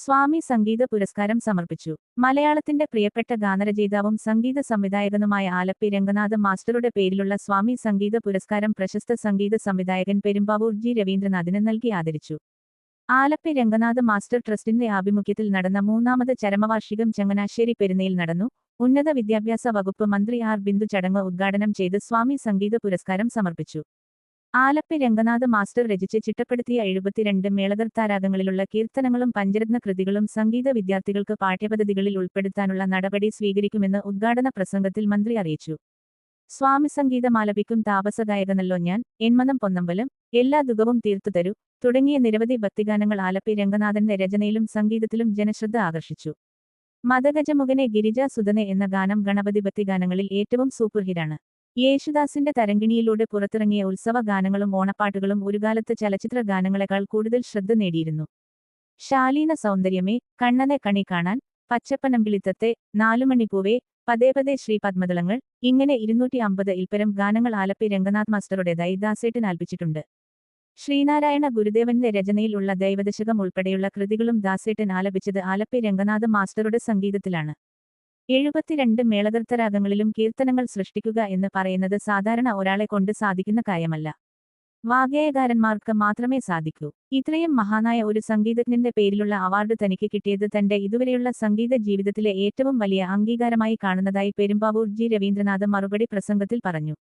സ്വാമി സംഗീത പുരസ്കാരം സമർപ്പിച്ചു. മലയാളത്തിന്റെ പ്രിയപ്പെട്ട ഗാനരചയിതാവും സംഗീത സംവിധായകനുമായ ആലപ്പി രംഗനാഥ് മാസ്റ്ററുടെ പേരിലുള്ള സ്വാമി സംഗീത പുരസ്കാരം പ്രശസ്ത സംഗീത സംവിധായകൻ പെരുമ്പാവൂർ ജി രവീന്ദ്രനാഥിന് നൽകി ആദരിച്ചു. ആലപ്പി രംഗനാഥ് മാസ്റ്റർ ട്രസ്റ്റിന്റെ ആഭിമുഖ്യത്തിൽ നടന്ന 3ാമത് ചരമവാർഷികം ചങ്ങനാശ്ശേരി പെരുന്നയിൽ നടന്നു. ഉന്നത വിദ്യാഭ്യാസ വകുപ്പ് മന്ത്രി ആർ ബിന്ദു ചടങ്ങ് ഉദ്ഘാടനം ചെയ്ത് സ്വാമി സംഗീത പുരസ്കാരം സമർപ്പിച്ചു. ആലപ്പി രംഗനാഥ് മാസ്റ്റർ രചിച്ച് ചിട്ടപ്പെടുത്തിയ 72 മേളകർത്താരാഗങ്ങളിലുള്ള കീർത്തനങ്ങളും പഞ്ചരത്ന കൃതികളും സംഗീത വിദ്യാർത്ഥികൾക്ക് പാഠ്യപദ്ധതികളിൽ ഉൾപ്പെടുത്താനുള്ള നടപടി സ്വീകരിക്കുമെന്ന് ഉദ്ഘാടന പ്രസംഗത്തിൽ മന്ത്രി അറിയിച്ചു. സ്വാമി സംഗീതമാലപിക്കും താപസഗായകനല്ലോ ഞാൻ, എന്മനം പൊന്നമ്പലം, എല്ലാ ദുഃഖവും തീർത്തുതരൂ തുടങ്ങിയ നിരവധി ഭക്തിഗാനങ്ങൾ ആലപ്പി രംഗനാഥന്റെ രചനയിലും സംഗീതത്തിലും ജനശ്രദ്ധ ആകർഷിച്ചു. മദഗജമുഖനെ ഗിരിജാസുധനെ എന്ന ഗാനം ഗണപതി ഭക്തിഗാനങ്ങളിൽ ഏറ്റവും സൂപ്പർ ഹിറ്റാണ്. യേശുദാസിന്റെ തരംഗിണിയിലൂടെ പുറത്തിറങ്ങിയ ഉത്സവ ഗാനങ്ങളും ഓണപ്പാട്ടുകളും ഒരുകാലത്ത് ചലച്ചിത്ര ഗാനങ്ങളെക്കാൾ കൂടുതൽ ശ്രദ്ധ നേടിയിരുന്നു. ശാലീന സൗന്ദര്യമേ, കണ്ണനെ കണി കാണാൻ, പച്ചപ്പനമ്പിളിത്തത്തെ, നാലുമണിപ്പൂവേ, പതേ പതേ ശ്രീപദ്മദളങ്ങൾ ഇങ്ങനെ 250 ഇൽപ്പരം ഗാനങ്ങൾ ആലപ്പി രംഗനാഥ് മാസ്റ്ററുടേതായി ദാസേട്ടൻ ആലപിച്ചിട്ടുണ്ട്. ശ്രീനാരായണ ഗുരുദേവന്റെ രചനയിൽ ഉള്ള ദൈവദശകം ഉൾപ്പെടെയുള്ള കൃതികളും ദാസേട്ടൻ ആലപിച്ചത് ആലപ്പി രംഗനാഥ് മാസ്റ്ററുടെ സംഗീതത്തിലാണ്. 72 മേളകർത്തരാഗങ്ങളിലും കീർത്തനങ്ങൾ സൃഷ്ടിക്കുക എന്ന് പറയുന്നത് സാധാരണ ഒരാളെ കൊണ്ട് സാധിക്കുന്ന കാര്യമല്ല. വാഗ്ഗേയകാരന്മാർക്ക് മാത്രമേ സാധിക്കൂ. ഇത്രയും മഹാനായ ഒരു സംഗീതജ്ഞന്റെ പേരിലുള്ള അവാർഡ് തനിക്ക് കിട്ടിയത് തന്റെ ഇതുവരെയുള്ള സംഗീത ജീവിതത്തിലെ ഏറ്റവും വലിയ അംഗീകാരമായി കാണുന്നതായി പെരുമ്പാവൂർ ജി രവീന്ദ്രനാഥ് മറുപടി പ്രസംഗത്തിൽ പറഞ്ഞു.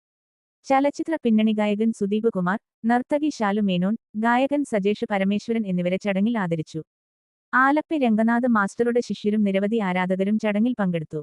ചലച്ചിത്ര പിന്നണി ഗായകൻ സുദീപ് കുമാർ, നർത്തകി ശാലു മേനോൻ, ഗായകൻ സജേഷ് പരമേശ്വരൻ എന്നിവരെ ചടങ്ങിൽ ആദരിച്ചു. ആലപ്പി രംഗനാഥ് മാസ്റ്ററുടെ ശിഷ്യരും നിരവധി ആരാധകരും ചടങ്ങിൽ പങ്കെടുത്തു.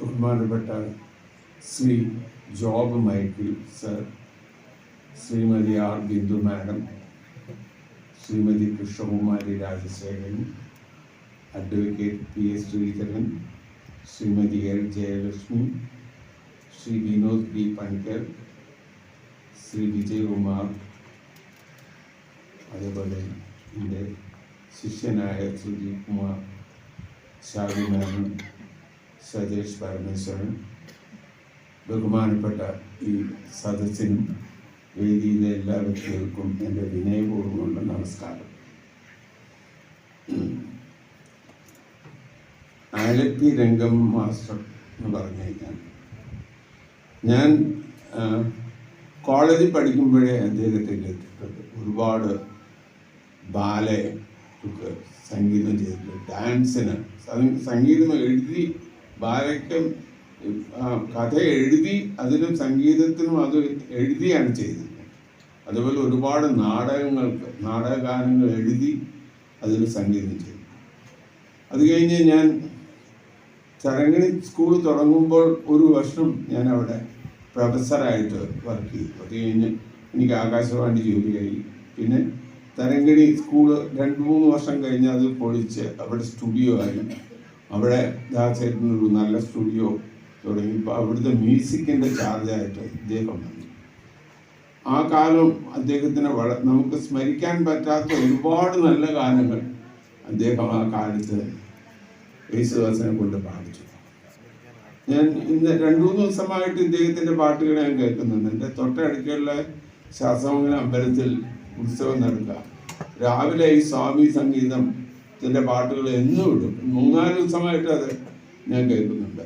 ബഹുമാനപ്പെട്ട Shri Job Michael sir, Shrimati R Bindu madam, Shrimati Krishnakumari Rajasekharan, advocate P S Sreedharan, Shrimati L Jayalakshmi, Shri Vinod P Panicker, Shri Vijayakumar, അതേപോലെ എൻ്റെ ശിഷ്യനായ സുദീപ് കുമാർ, ശാലു മേനോൻ, സജേഷ് പരമേശ്വരൻ, ബഹുമാനപ്പെട്ട ഈ സദസ്സിനും വേദിയിലെ എല്ലാ വ്യക്തികൾക്കും എൻ്റെ വിനയപൂർവ്വമുള്ള നമസ്കാരം. ആലപ്പി രംഗം മാസ്റ്റർ എന്ന് പറഞ്ഞു കഴിഞ്ഞാൽ ഞാൻ കോളേജിൽ പഠിക്കുമ്പോഴേ അദ്ദേഹത്തെ കേട്ടിട്ടുണ്ട്. ഒരുപാട് ബാലയ്ക്ക് സംഗീതം ചെയ്തിട്ടുണ്ട്, ഡാൻസിന് സംഗീതം എഴുതി, ബാലയ്ക്കും കഥ എഴുതി അതിനും സംഗീതത്തിനും അത് എഴുതിയാണ് ചെയ്തത്. അതുപോലെ ഒരുപാട് നാടകഗാനങ്ങൾ എഴുതി അതിന് സംഗീതം ചെയ്തു. അത് കഴിഞ്ഞ് ഞാൻ ചരങ്ങിണി സ്കൂൾ തുടങ്ങുമ്പോൾ ഒരു വർഷം ഞാൻ അവിടെ പ്രൊഫസറായിട്ട് വർക്ക് ചെയ്തു. അത് കഴിഞ്ഞ് എനിക്ക് ആകാശവാണി ജോലിയായി. പിന്നെ തരങ്കിണി സ്കൂള് 2-3 വർഷം കഴിഞ്ഞ് അത് പൊളിച്ച് അവിടെ സ്റ്റുഡിയോ ആയി. അവിടെ ദാസേട്ടനൊരു നല്ല സ്റ്റുഡിയോ തുടങ്ങിയപ്പോൾ അവിടുത്തെ മ്യൂസിക്കിൻ്റെ ചാർജായിട്ട് ഇദ്ദേഹം വന്നു. ആ കാലം അദ്ദേഹത്തിന് നമുക്ക് സ്മരിക്കാൻ പറ്റാത്ത ഒരുപാട് നല്ല ഗാനങ്ങൾ അദ്ദേഹം ആ കാലത്ത് യേശുദാസിനെ കൊണ്ട് പാടിച്ചു. ഞാൻ ഇന്ന് 2-3 ദിവസമായിട്ട് ഇദ്ദേഹത്തിൻ്റെ പാട്ടുകൾ ഞാൻ കേൾക്കുന്നുണ്ട്. എൻ്റെ തൊട്ടടുത്തുള്ള ശാസ്താമംഗലം അമ്പലത്തിൽ ഉത്സവം നടക്കുക. രാവിലെ ഈ സ്വാമി സംഗീതത്തിൻ്റെ പാട്ടുകൾ എന്നും ഇടും. 3-4 ദിവസമായിട്ട് അത് ഞാൻ കേൾക്കുന്നുണ്ട്.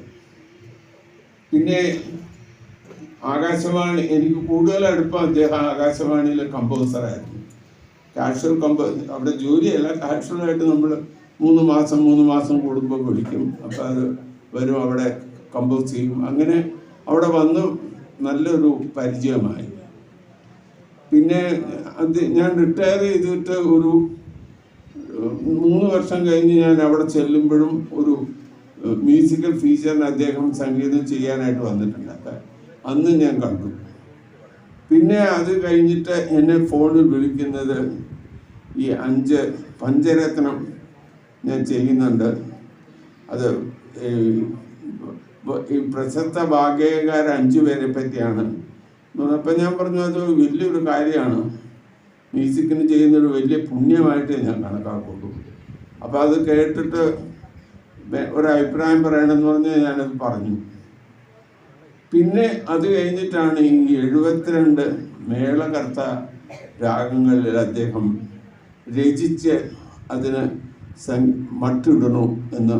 പിന്നെ ആകാശവാണി, എനിക്ക് കൂടുതൽ അടുപ്പം അദ്ദേഹം ആകാശവാണിയിലെ കമ്പോസറായിരുന്നു. കാഷ്വൽ അവിടെ ജോലിയല്ല, കാഷ്വലായിട്ട് നമ്മൾ 3 മാസം കൂടുമ്പോൾ വിളിക്കും. അപ്പോൾ അത് വരും, അവിടെ കമ്പോസ് ചെയ്യും. അങ്ങനെ അവിടെ വന്ന് നല്ലൊരു പരിചയമായി. പിന്നെ ഞാൻ റിട്ടയർ ചെയ്തിട്ട് ഒരു 3 വർഷം കഴിഞ്ഞ് ഞാൻ അവിടെ ചെല്ലുമ്പോഴും ഒരു മ്യൂസിക്കൽ ഫീച്ചറിന് അദ്ദേഹം സംഗീതം ചെയ്യാനായിട്ട് വന്നിട്ടുണ്ട്. അന്ന് ഞാൻ കണ്ടു. പിന്നെ അത് കഴിഞ്ഞിട്ട് എന്നെ ഫോണിൽ വിളിക്കുന്നത് ഈ 5 പഞ്ചരത്നം ഞാൻ ചെയ്യുന്നുണ്ട്, അത് ഈ പ്രശസ്ത വാഗ്ഗേയക്കാർ 5 പേരെ പറ്റിയാണ്. അപ്പം ഞാൻ പറഞ്ഞു അത് വലിയൊരു കാര്യമാണ്, മ്യൂസിക്കിന് ചെയ്യുന്നൊരു വലിയ പുണ്യമായിട്ട് ഞാൻ കണക്കാക്കുള്ളൂ. അപ്പോൾ അത് കേട്ടിട്ട് ഒരഭിപ്രായം പറയണമെന്ന് പറഞ്ഞ് ഞാനത് പറഞ്ഞു. പിന്നെ അത് കഴിഞ്ഞിട്ടാണ് ഈ 72 മേളകർത്ത രാഗങ്ങളിൽ അദ്ദേഹം രചിച്ച് അതിന് മട്ടിടണു എന്ന്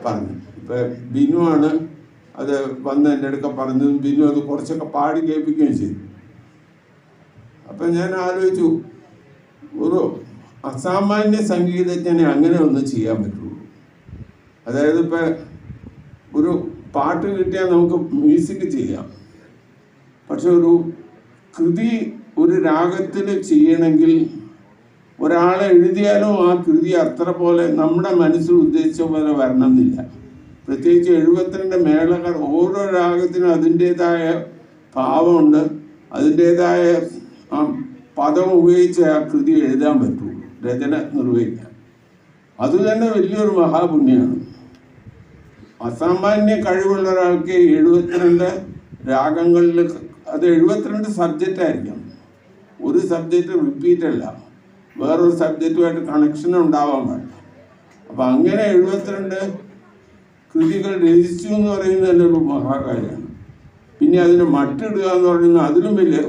പറഞ്ഞു. ഇപ്പം ബിനു ആണ് അത് വന്ന് എൻ്റെ അടുക്ക പറഞ്ഞതും ബിനു അത് കുറച്ചൊക്കെ പാടി കേൾപ്പിക്കുകയും ചെയ്തു. അപ്പം ഞാൻ ആലോചിച്ചു, ഒരു അസാമാന്യ സംഗീതജ്ഞനെ അങ്ങനെ ഒന്ന് ചെയ്യാൻ പറ്റുള്ളൂ. അതായത് ഇപ്പം ഒരു പാട്ട് കിട്ടിയാൽ നമുക്ക് മ്യൂസിക് ചെയ്യാം, പക്ഷെ ഒരു കൃതി ഒരു രാഗത്തിൽ ചെയ്യണമെങ്കിൽ ഒരാളെ എഴുതിയാലും ആ കൃതി അത്ര പോലെ നമ്മുടെ മനസ്സിൽ ഉദ്ദേശിച്ച പോലെ വരണമെന്നില്ല. പ്രത്യേകിച്ച് 72 മേളകൾ, ഓരോ രാഗത്തിനും അതിൻ്റേതായ ഭാവമുണ്ട്, അതിൻ്റേതായ ആ പദം ഉപയോഗിച്ച് ആ കൃതി എഴുതാൻ പറ്റുള്ളൂ, രചന നിർവഹിക്കാൻ. അതുതന്നെ വലിയൊരു മഹാപുണ്യമാണ്. അസാമാന്യ കഴിവുള്ള ഒരാൾക്ക് 72 രാഗങ്ങളിൽ, അത് 72 സബ്ജക്റ്റ് ആയിരിക്കണം, ഒരു സബ്ജക്റ്റ് റിപ്പീറ്റ് അല്ല, വേറൊരു സബ്ജക്റ്റുമായിട്ട് കണക്ഷൻ ഉണ്ടാവാൻ പാടില്ല. അപ്പം അങ്ങനെ 72 കൃതികൾ രചിച്ചു എന്ന് പറയുന്നത് തന്നെ ഒരു മഹാകാര്യമാണ്. പിന്നെ അതിന് മട്ടിടുക എന്ന് പറയുന്നത് അതിലും വലിയ,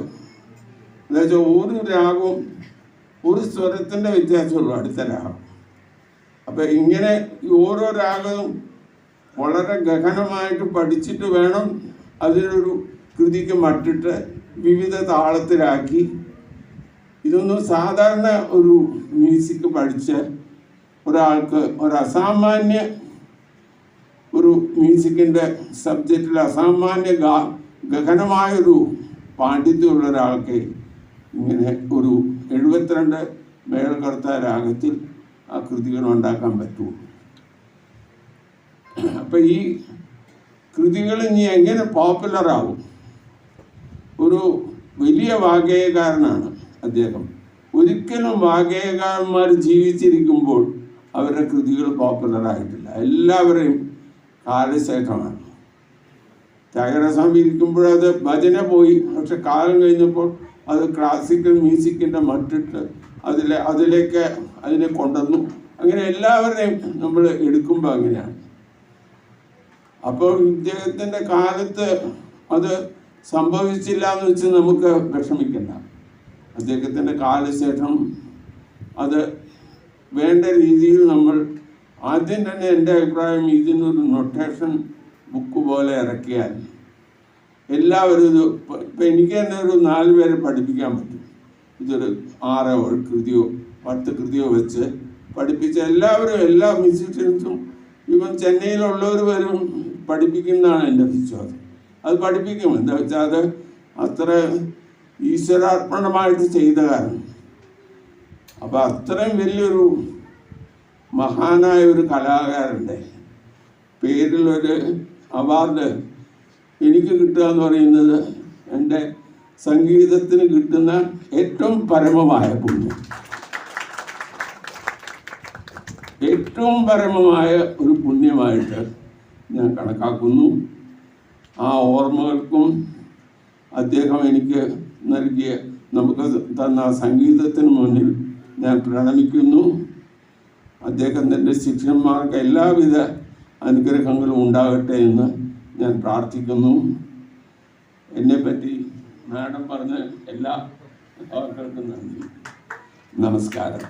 എന്താ വെച്ചാൽ ഒരു രാഗവും ഒരു സ്വരത്തിൻ്റെ വ്യത്യാസമുള്ളൂ അടുത്ത രാഗം. അപ്പം ഇങ്ങനെ ഓരോ രാഗവും വളരെ ഗഹനമായിട്ട് പഠിച്ചിട്ട് വേണം അതിനൊരു കൃതിക്ക് മട്ടിട്ട് വിവിധ താളത്തിലാക്കി. ഇതൊന്നും സാധാരണ ഒരു മ്യൂസിക് പഠിച്ച ഒരാൾക്ക് ഒരു അസാമാന്യ ഒരു മ്യൂസിക്കിൻ്റെ സബ്ജക്റ്റിൽ അസാമാന്യ ഗഹനമായൊരു പാണ്ഡിത്യമുള്ള ഒരാൾക്ക് ഇങ്ങനെ ഒരു 72 മേളകർത്ത രാഗത്തിൽ ആ കൃതികൾ ഉണ്ടാക്കാൻ പറ്റുള്ളൂ. അപ്പം ഈ കൃതികൾ ഇനി എങ്ങനെ പോപ്പുലറാവും? ഒരു വലിയ വാഗ്ഗേയകാരനാണ് അദ്ദേഹം. ഒരിക്കലും വാഗ്ഗേയകാരന്മാർ ജീവിച്ചിരിക്കുമ്പോൾ അവരുടെ കൃതികൾ പോപ്പുലറായിട്ടില്ല, എല്ലാവരെയും കാലശേഷമാണ്. ത്യാഗരാജസ്വാമി ഇരിക്കുമ്പോഴത് ഭജന പോയി, പക്ഷെ കാലം കഴിഞ്ഞപ്പോൾ അത് ക്ലാസിക്കൽ മ്യൂസിക്കിൻ്റെ മട്ടിട്ട് അതിലേക്ക് അതിനെ കൊണ്ടുവന്നു. അങ്ങനെ എല്ലാവരുടെയും നമ്മൾ എടുക്കുമ്പോൾ അങ്ങനെയാണ്. അപ്പോൾ ഇദ്ദേഹത്തിൻ്റെ കാലത്ത് അത് സംഭവിച്ചില്ല എന്ന് വെച്ച് നമുക്ക് വിഷമിക്കണ്ട. അദ്ദേഹത്തിൻ്റെ കാലശേഷം അത് വേണ്ട രീതിയിൽ നമ്മൾ ആദ്യം തന്നെ, എൻ്റെ അഭിപ്രായം, ഇതിനൊരു നൊട്ടേഷൻ ബുക്ക് പോലെ ഇറക്കിയാൽ എല്ലാവരും ഇത്, ഇപ്പം എനിക്ക് തന്നെ ഒരു 4 പേരെ പഠിപ്പിക്കാൻ പറ്റും. ഇതൊരു 6 കൃതിയോ 10 കൃതിയോ വെച്ച് പഠിപ്പിച്ച എല്ലാവരും, എല്ലാ മ്യൂസിഷ്യൻസും, ഇവൻ ചെന്നൈയിലുള്ളവർ വരും പഠിപ്പിക്കുന്നതാണ് എൻ്റെ വിശ്വാസം. അത് പഠിപ്പിക്കും. എന്താ വെച്ചാൽ അത് അത്ര ഈശ്വരാർപ്പണമായിട്ട് ചെയ്ത കാരണം. അപ്പം അത്രയും വലിയൊരു മഹാനായ ഒരു കലാകാരൻ്റെ പേരിലൊരു അവാർഡ് എനിക്ക് കിട്ടുക എന്ന് പറയുന്നത് എൻ്റെ സംഗീതത്തിന് കിട്ടുന്ന ഏറ്റവും പരമമായ പുണ്യം, ഏറ്റവും പരമമായ ഒരു പുണ്യമായിട്ട് ഞാൻ കണക്കാക്കുന്നു. ആ ഓർമ്മകൾക്കും അദ്ദേഹം എനിക്ക് നൽകിയ, നമുക്ക് തന്ന സംഗീതത്തിന് മുന്നിൽ ഞാൻ പ്രണമിക്കുന്നു. അദ്ദേഹത്തിൻ്റെ ശിഷ്യന്മാർക്ക് എല്ലാവിധ അനുഗ്രഹങ്ങളും ഉണ്ടാകട്ടെ എന്ന് ഞാൻ പ്രാർത്ഥിക്കുന്നു. എന്നെപ്പറ്റി മാഡം പറഞ്ഞ എല്ലാ ആൾക്കാർക്കും നന്ദി. നമസ്കാരം.